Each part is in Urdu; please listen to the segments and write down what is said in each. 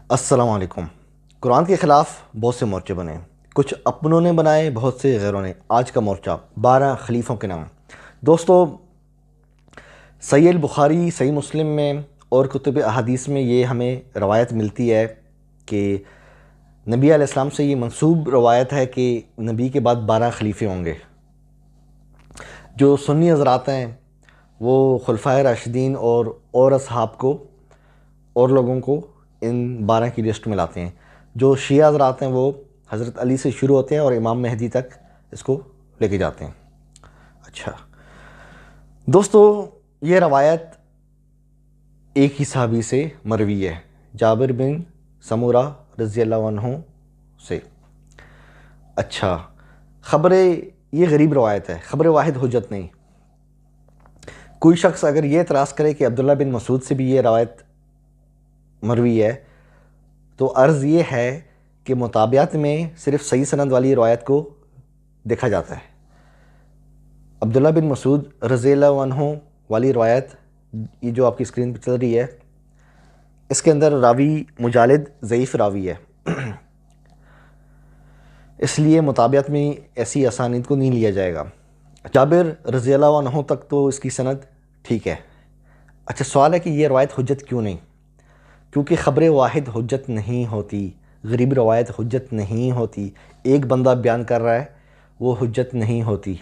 السلام علیکم۔ قرآن کے خلاف بہت سے مورچے بنے، کچھ اپنوں نے بنائے، بہت سے غیروں نے۔ آج کا مورچہ 12 خلیفوں کے نام۔ دوستو، صحیح البخاری، صحیح مسلم میں اور کتب احادیث میں یہ ہمیں روایت ملتی ہے کہ نبی علیہ السلام سے یہ منسوب روایت ہے کہ نبی کے بعد 12 خلیفے ہوں گے۔ جو سنی حضرات ہیں وہ خلفائے راشدین اور اصحاب کو اور لوگوں کو ان 12 کی لسٹ میں لاتے ہیں۔ جو شیعہ حضرات ہیں وہ حضرت علی سے شروع ہوتے ہیں اور امام مہدی تک اس کو لے کے جاتے ہیں۔ اچھا دوستو، یہ روایت ایک ہی صحابی سے مروی ہے، جابر بن سمورہ رضی اللہ عنہ سے۔ اچھا، یہ غریب روایت ہے، خبر واحد حجت نہیں۔ کوئی شخص اگر یہ اعتراض کرے کہ عبداللہ بن مسعود سے بھی یہ روایت مروی ہے تو عرض یہ ہے کہ مطابعت میں صرف صحیح سند والی روایت کو دیکھا جاتا ہے۔ عبداللہ بن مسعود رضی اللہ عنہ والی روایت، یہ جو آپ کی اسکرین پہ چل رہی ہے، اس کے اندر راوی مجالد ضعیف راوی ہے، اس لیے مطابعت میں ایسی اسانید کو نہیں لیا جائے گا۔ جابر رضی اللہ عنہ تک تو اس کی سند ٹھیک ہے۔ اچھا، سوال ہے کہ یہ روایت حجت کیوں نہیں؟ کیونکہ خبر واحد حجت نہیں ہوتی، غریب روایت حجت نہیں ہوتی۔ ایک بندہ بیان کر رہا ہے وہ حجت نہیں ہوتی۔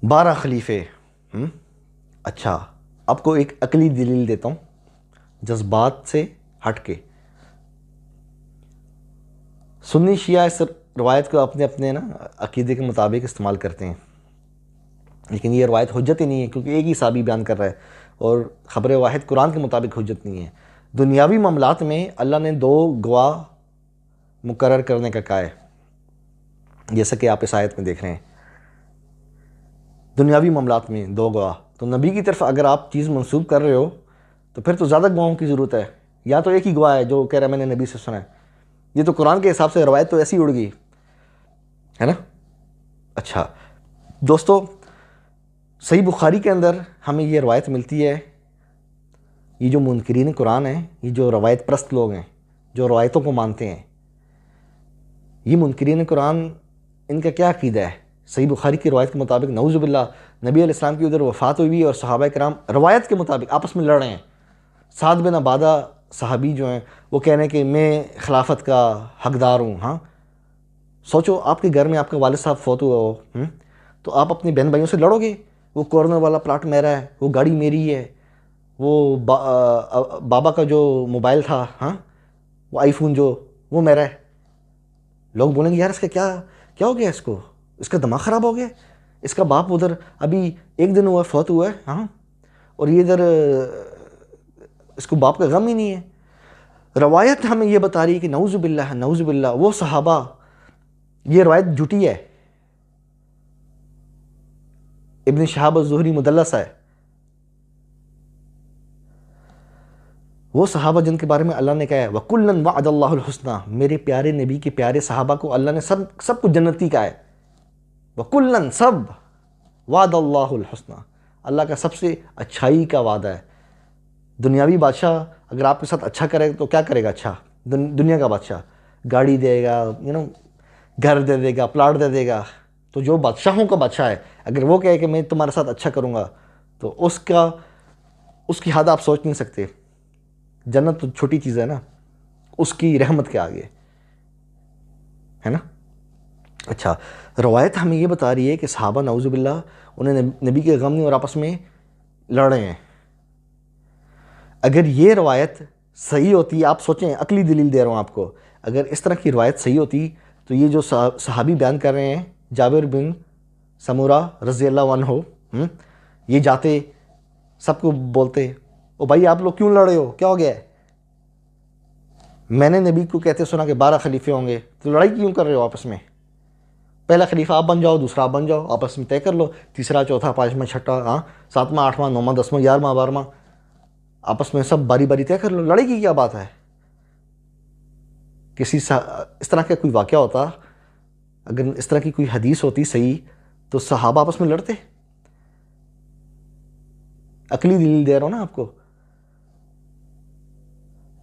12 خلیفے، اچھا آپ کو ایک عقلی دلیل دیتا ہوں جذبات سے ہٹ کے۔ سنی شیعہ اس روایت کو اپنے عقیدے کے مطابق استعمال کرتے ہیں، لیکن یہ روایت حجت ہی نہیں ہے کیونکہ ایک ہی صحابی بیان کر رہا ہے اور خبر واحد قرآن کے مطابق حجت نہیں ہے۔ دنیاوی معاملات میں اللہ نے 2 گواہ مقرر کرنے کا کہا ہے، جیسا کہ آپ اس آیت میں دیکھ رہے ہیں۔ دنیاوی معاملات میں 2 گواہ، تو نبی کی طرف اگر آپ چیز منسوب کر رہے ہو تو پھر تو زیادہ گواہوں کی ضرورت ہے، یا تو ایک ہی گواہ ہے جو کہہ رہا ہے میں نے نبی سے سنا ہے۔ یہ تو قرآن کے حساب سے روایت تو ایسی اڑ گئی ہے نا۔ اچھا دوستو، صحیح بخاری کے اندر ہمیں یہ روایت ملتی ہے۔ یہ جو منکرین قرآن ہیں، یہ جو روایت پرست لوگ ہیں، جو روایتوں کو مانتے ہیں، یہ منکرین قرآن، ان کا کیا عقیدہ ہے؟ صحیح بخاری کی روایت کے مطابق نعوذ باللہ نبی علیہ السلام کی ادھر وفات ہوئی اور صحابہ کرام روایت کے مطابق آپس میں لڑ رہے ہیں۔ سعد بن عبادہ صحابی جو ہیں وہ کہہ رہے ہیں کہ میں خلافت کا حقدار ہوں۔ ہاں سوچو، آپ کے گھر میں آپ کا والد صاحب فوت ہوا ہو تو آپ اپنے بہن بھائیوں سے لڑو گے؟ وہ کارنر والا پلاٹ میرا ہے، وہ گاڑی میری ہے، وہ بابا کا جو موبائل تھا، وہ آئی فون جو، وہ میرا ہے۔ لوگ بولیں گے یار اس کا کیا ہو گیا، اس کا دماغ خراب ہو گیا، اس کا باپ ادھر ابھی 1 دن ہوا فوت ہوا ہے، اور یہ ادھر اس کو باپ کا غم ہی نہیں ہے۔ روایت ہمیں یہ بتا رہی ہے کہ نعوذ باللہ وہ صحابہ، یہ روایت جھوٹی ہے۔ ابن شہاب الزہری مدلس ہے۔ وہ صحابہ جن کے بارے میں اللہ نے کہا ہے وَكُلًّا وَعَدَ اللَّهُ الْحُسْنَى، میرے پیارے نبی کے پیارے صحابہ کو اللہ نے سب کو جنتی کہا ہے۔ وَكُلًّا، سب، وَعَدَ اللَّهُ الْحُسْنَى، اللہ کا سب سے اچھائی کا وعدہ ہے۔ دنیاوی بادشاہ اگر آپ کے ساتھ اچھا کرے تو کیا کرے گا؟ اچھا، دنیا کا بادشاہ گاڑی دے گا، گھر دے دے گا، پلاٹ دے دے گا۔ تو جو بادشاہوں کا بادشاہ ہے اگر وہ کہے کہ میں تمہارے ساتھ اچھا کروں گا تو اس کی حد آپ سوچ نہیں سکتے۔ جنت تو چھوٹی چیز ہے نا اس کی رحمت کے آگے، ہے نا۔ اچھا، روایت ہمیں یہ بتا رہی ہے کہ صحابہ نعوذ باللہ انہیں نبی کے غم میں اور آپس میں لڑ رہے ہیں۔ اگر یہ روایت صحیح ہوتی، آپ سوچیں، عقلی دلیل دے رہا ہوں آپ کو، اگر اس طرح کی روایت صحیح ہوتی تو یہ جو صحابی بیان کر رہے ہیں جابر بن سمورہ رضی اللہ عنہ، یہ جاتے سب کو بولتے او بھائی آپ لوگ کیوں لڑ رہے ہو، کیا ہو گیا ہے؟ میں نے نبی کو کہتے سنا کہ 12 خلیفے ہوں گے، تو لڑائی کیوں کر رہے ہو آپس میں؟ پہلا خلیفہ آپ بن جاؤ، دوسرا آپ بن جاؤ، آپس میں طے کر لو، تیسرا، چوتھا، 5واں، 6واں، 7واں، 8واں، 9واں، 10واں، 11واں، 12واں، آپس میں سب باری باری طے کر لو۔ لڑائی کی کیا بات ہے؟ اس طرح کا کوئی واقعہ ہوتا، اگر اس طرح کی کوئی حدیث ہوتی صحیح تو صحابہ آپس میں لڑتے؟ عقلی دلیل دے رہا ہوں نا آپ کو۔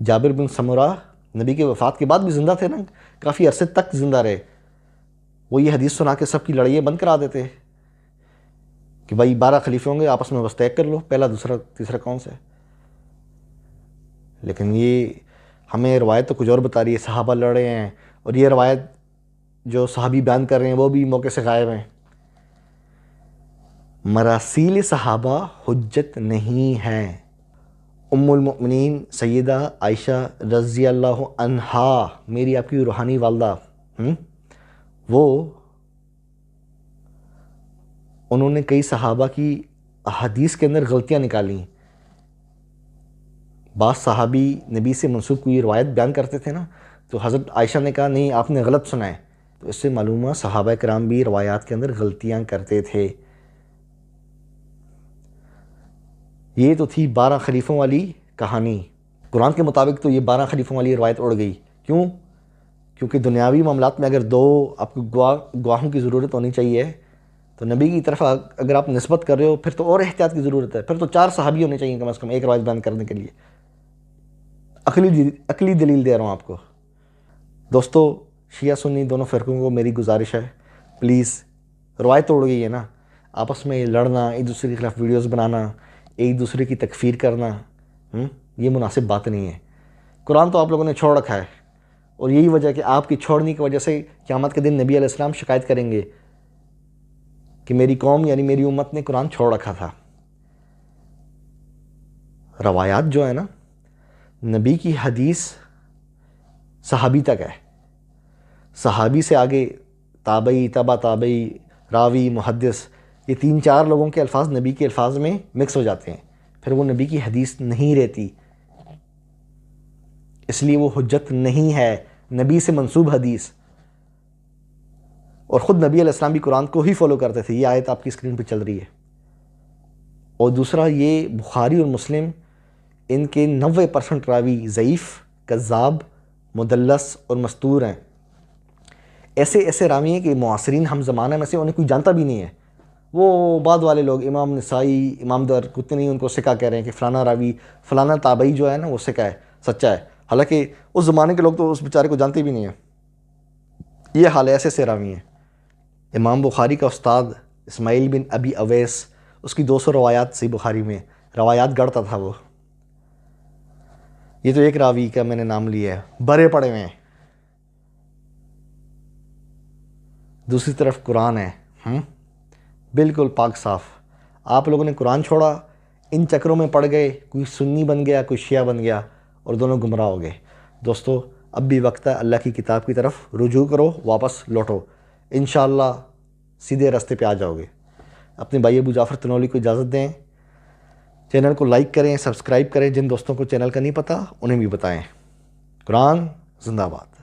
جابر بن سمرہ نبی کے وفات کے بعد بھی زندہ تھے نا، کافی عرصے تک زندہ رہے. وہ یہ حدیث سنا کے سب کی لڑائیاں بند کرا دیتے کہ بھائی 12 خلیفے ہوں گے، آپس میں بس طے کر لو پہلا دوسرا تیسرا کون سا ہے. لیکن یہ ہمیں روایت تو کچھ اور بتا رہی ہے، صحابہ لڑے ہیں، اور یہ روایت جو صحابی بیان کر رہے ہیں وہ بھی موقع سے غائب ہیں. مراسیل صحابہ حجت نہیں ہیں. ام المؤمنین سیدہ عائشہ رضی اللہ عنہا، میری آپ کی روحانی والدہ، وہ انہوں نے کئی صحابہ کی احادیث کے اندر غلطیاں نکالیں. بعض صحابی نبی سے منسوب کوئی روایت بیان کرتے تھے نا، تو حضرت عائشہ نے کہا نہیں آپ نے غلط سنا ہے. تو اس سے معلوم ہوا صحابہ کرام بھی روایات کے اندر غلطیاں کرتے تھے. یہ تو تھی 12 خلیفوں والی کہانی. قرآن کے مطابق تو یہ 12 خلیفوں والی روایت اڑ گئی. کیوں؟ کیونکہ دنیاوی معاملات میں اگر 2 آپ کو گواہوں کی ضرورت ہونی چاہیے، تو نبی کی طرف اگر آپ نسبت کر رہے ہو پھر تو اور احتیاط کی ضرورت ہے. پھر تو 4 صحابی ہونے چاہیے کم از کم ایک روایت بیان کرنے کے لیے. عقلی دلیل دے رہا ہوں آپ کو. دوستو، شیعہ سنی دونوں فرقوں کو میری گزارش ہے، پلیز روایت توڑ گئی ہے نا، آپس میں لڑنا، ایک دوسرے کے خلاف ویڈیوز بنانا، ایک دوسرے کی تکفیر کرنا، یہ مناسب بات نہیں ہے. قرآن تو آپ لوگوں نے چھوڑ رکھا ہے، اور یہی وجہ ہے کہ آپ کی چھوڑنے کی وجہ سے قیامت کے دن نبی علیہ السلام شکایت کریں گے کہ میری قوم یعنی میری امت نے قرآن چھوڑ رکھا تھا. روایات جو ہے نا، نبی کی حدیث صحابی تک ہے، صحابی سے آگے تابعی، تبع تابعی، راوی، محدث، یہ 3-4 لوگوں کے الفاظ نبی کے الفاظ میں مکس ہو جاتے ہیں، پھر وہ نبی کی حدیث نہیں رہتی. اس لیے وہ حجت نہیں ہے، نبی سے منسوب حدیث. اور خود نبی علیہ السلام بھی قرآن کو ہی فالو کرتے تھے. یہ آیت آپ کی اسکرین پہ چل رہی ہے. اور دوسرا یہ بخاری اور مسلم، ان کے 90% راوی ضعیف، کذاب، مدلس اور مستور ہیں. ایسے راوی ہیں کہ معاصرین ہم زمانہ میں سے انہیں کوئی جانتا بھی نہیں ہے. وہ بعد والے لوگ امام نسائی، امام دارقطنی ان کو سکہ کہہ رہے ہیں کہ فلانا راوی، فلانا تابعی جو ہے نا وہ سکہ ہے، سچا ہے، حالانکہ اس زمانے کے لوگ تو اس بیچارے کو جانتے بھی نہیں ہیں. یہ حال ہے ایسے راوی ہیں. امام بخاری کا استاد اسماعیل بن ابی اویس، اس کی 200 روایات صحیح بخاری میں روایات گڑتا تھا وہ. یہ تو ایک راوی کا میں نے نام لیا ہے، بڑے پڑے ہوئے ہیں. دوسری طرف قرآن ہے بالکل پاک صاف. آپ لوگوں نے قرآن چھوڑا، ان چکروں میں پڑ گئے، کوئی سنی بن گیا، کوئی شیعہ بن گیا، اور دونوں گمراہ ہو گئے. دوستو، اب بھی وقت ہے اللہ کی کتاب کی طرف رجوع کرو، واپس لوٹو، انشاءاللہ سیدھے راستے پہ آ جاؤ گے. اپنے بھائی ابو جعفر تنولی کو اجازت دیں. چینل کو لائک کریں، سبسکرائب کریں. جن دوستوں کو چینل کا نہیں پتہ انہیں بھی بتائیں. قرآن زندہ باد.